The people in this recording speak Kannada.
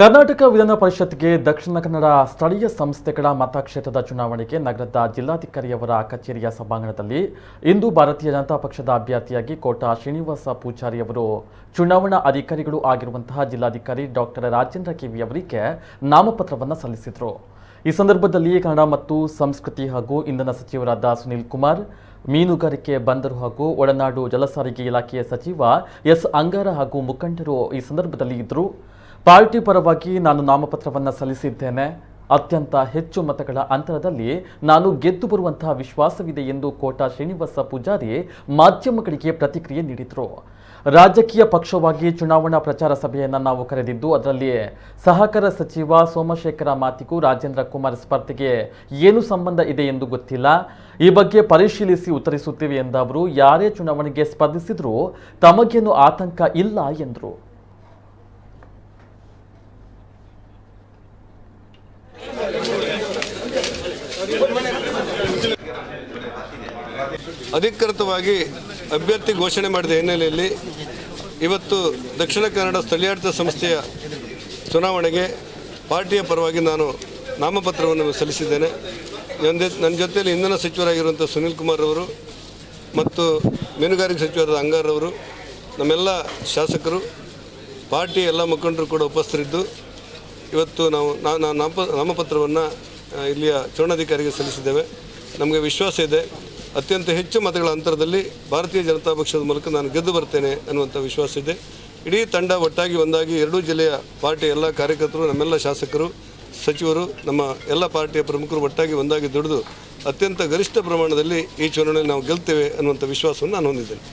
ಕರ್ನಾಟಕ ವಿಧಾನ ಪರಿಷತ್ಗೆ ದಕ್ಷಿಣ ಕನ್ನಡ ಸ್ಥಳೀಯ ಸಂಸ್ಥೆಗಳ ಮತಕ್ಷೇತ್ರದ ಚುನಾವಣೆಗೆ ನಗರದ ಜಿಲ್ಲಾಧಿಕಾರಿಯವರ ಕಚೇರಿಯ ಸಭಾಂಗಣದಲ್ಲಿ ಇಂದು ಭಾರತೀಯ ಜನತಾ ಪಕ್ಷದ ಅಭ್ಯರ್ಥಿಯಾಗಿ ಕೋಟಾ ಶ್ರೀನಿವಾಸ ಪೂಜಾರಿ ಅವರು ಚುನಾವಣಾ ಅಧಿಕಾರಿಗಳು ಆಗಿರುವಂತಹ ಜಿಲ್ಲಾಧಿಕಾರಿ ಡಾಕ್ಟರ್ ರಾಜೇಂದ್ರ ಕೆವಿ ಅವರಿಗೆ ನಾಮಪತ್ರವನ್ನು ಸಲ್ಲಿಸಿದರು। ಈ ಸಂದರ್ಭದಲ್ಲಿ ಕನ್ನಡ ಮತ್ತು ಸಂಸ್ಕೃತಿ ಹಾಗೂ ಇಂಧನ ಸಚಿವರಾದ ಸುನೀಲ್ ಕುಮಾರ್, ಮೀನುಗಾರಿಕೆ, ಬಂದರು ಹಾಗೂ ಒಳನಾಡು ಜಲಸಾರಿಗೆ ಇಲಾಖೆಯ ಸಚಿವ ಎಸ್ ಅಂಗಾರ ಹಾಗೂ ಮುಖಂಡರು ಈ ಸಂದರ್ಭದಲ್ಲಿ ಇದ್ದರು। ಪಾರ್ಟಿ ಪರವಾಗಿ ನಾನು ನಾಮಪತ್ರವನ್ನು ಸಲ್ಲಿಸಿದ್ದೇನೆ, ಅತ್ಯಂತ ಹೆಚ್ಚು ಮತಗಳ ಅಂತರದಲ್ಲಿ ನಾನು ಗೆದ್ದು ಬರುವಂತಹ ವಿಶ್ವಾಸವಿದೆ ಎಂದು ಕೋಟಾ ಶ್ರೀನಿವಾಸ ಪೂಜಾರಿ ಮಾಧ್ಯಮಗಳಿಗೆ ಪ್ರತಿಕ್ರಿಯೆ ನೀಡಿದರು। ರಾಜಕೀಯ ಪಕ್ಷವಾಗಿ ಚುನಾವಣಾ ಪ್ರಚಾರ ಸಭೆಯನ್ನು ನಾವು ಕರೆದಿದ್ದು, ಅದರಲ್ಲಿ ಸಹಕಾರ ಸಚಿವ ಸೋಮಶೇಖರ ಮಾತಿಗೂ ರಾಜೇಂದ್ರ ಕುಮಾರ್ ಸ್ಪರ್ಧೆಗೆ ಏನು ಸಂಬಂಧ ಇದೆ ಎಂದು ಗೊತ್ತಿಲ್ಲ, ಈ ಬಗ್ಗೆ ಪರಿಶೀಲಿಸಿ ಉತ್ತರಿಸುತ್ತೇವೆ ಎಂದ ಅವರು ಯಾರೇ ಚುನಾವಣೆಗೆ ಸ್ಪರ್ಧಿಸಿದರೂ ತಮಗೇನು ಆತಂಕ ಇಲ್ಲ ಎಂದರು। ಅಧಿಕೃತವಾಗಿ ಅಭ್ಯರ್ಥಿ ಘೋಷಣೆ ಮಾಡಿದ ಹಿನ್ನೆಲೆಯಲ್ಲಿ ಇವತ್ತು ದಕ್ಷಿಣ ಕನ್ನಡ ಸ್ಥಳೀಯಾಡಳಿತ ಸಂಸ್ಥೆಯ ಚುನಾವಣೆಗೆ ಪಾರ್ಟಿಯ ಪರವಾಗಿ ನಾನು ನಾಮಪತ್ರವನ್ನು ಸಲ್ಲಿಸಿದ್ದೇನೆ। ನನ್ನ ಜೊತೆಯಲ್ಲಿ ಇಂಧನ ಸಚಿವರಾಗಿರುವಂಥ ಸುನೀಲ್ ಕುಮಾರ್ ಅವರು ಮತ್ತು ಮೀನುಗಾರಿಕೆ ಸಚಿವರಾದ ಅಂಗಾರ್ ಅವರು, ನಮ್ಮೆಲ್ಲ ಶಾಸಕರು, ಪಾರ್ಟಿ ಎಲ್ಲ ಮುಖಂಡರು ಕೂಡ ಉಪಸ್ಥಿತರಿದ್ದು ಇವತ್ತು ನಾವು ನಾಮಪತ್ರವನ್ನು ಇಲ್ಲಿಯ ಚುನಾವಣಾಧಿಕಾರಿಗೆ ಸಲ್ಲಿಸಿದ್ದೇವೆ। ನಮಗೆ ವಿಶ್ವಾಸ ಇದೆ, ಅತ್ಯಂತ ಹೆಚ್ಚು ಮತಗಳ ಅಂತರದಲ್ಲಿ ಭಾರತೀಯ ಜನತಾ ಪಕ್ಷದ ಮೂಲಕ ನಾನು ಗೆದ್ದು ಬರ್ತೇನೆ ಅನ್ನುವಂಥ ವಿಶ್ವಾಸ ಇದೆ। ಇಡೀ ತಂಡ ಒಟ್ಟಾಗಿ ಒಂದಾಗಿ ಎರಡೂ ಜಿಲ್ಲೆಯ ಪಾರ್ಟಿಯ ಎಲ್ಲ ಕಾರ್ಯಕರ್ತರು, ನಮ್ಮೆಲ್ಲ ಶಾಸಕರು, ಸಚಿವರು, ನಮ್ಮ ಎಲ್ಲ ಪಾರ್ಟಿಯ ಪ್ರಮುಖರು ಒಟ್ಟಾಗಿ ಒಂದಾಗಿ ದುಡಿದು ಅತ್ಯಂತ ಗರಿಷ್ಠ ಪ್ರಮಾಣದಲ್ಲಿ ಈ ಚುನಾವಣೆಯಲ್ಲಿ ನಾವು ಗೆಲ್ತೇವೆ ಅನ್ನುವಂಥ ವಿಶ್ವಾಸವನ್ನು ನಾನು ಹೊಂದಿದ್ದೇನೆ।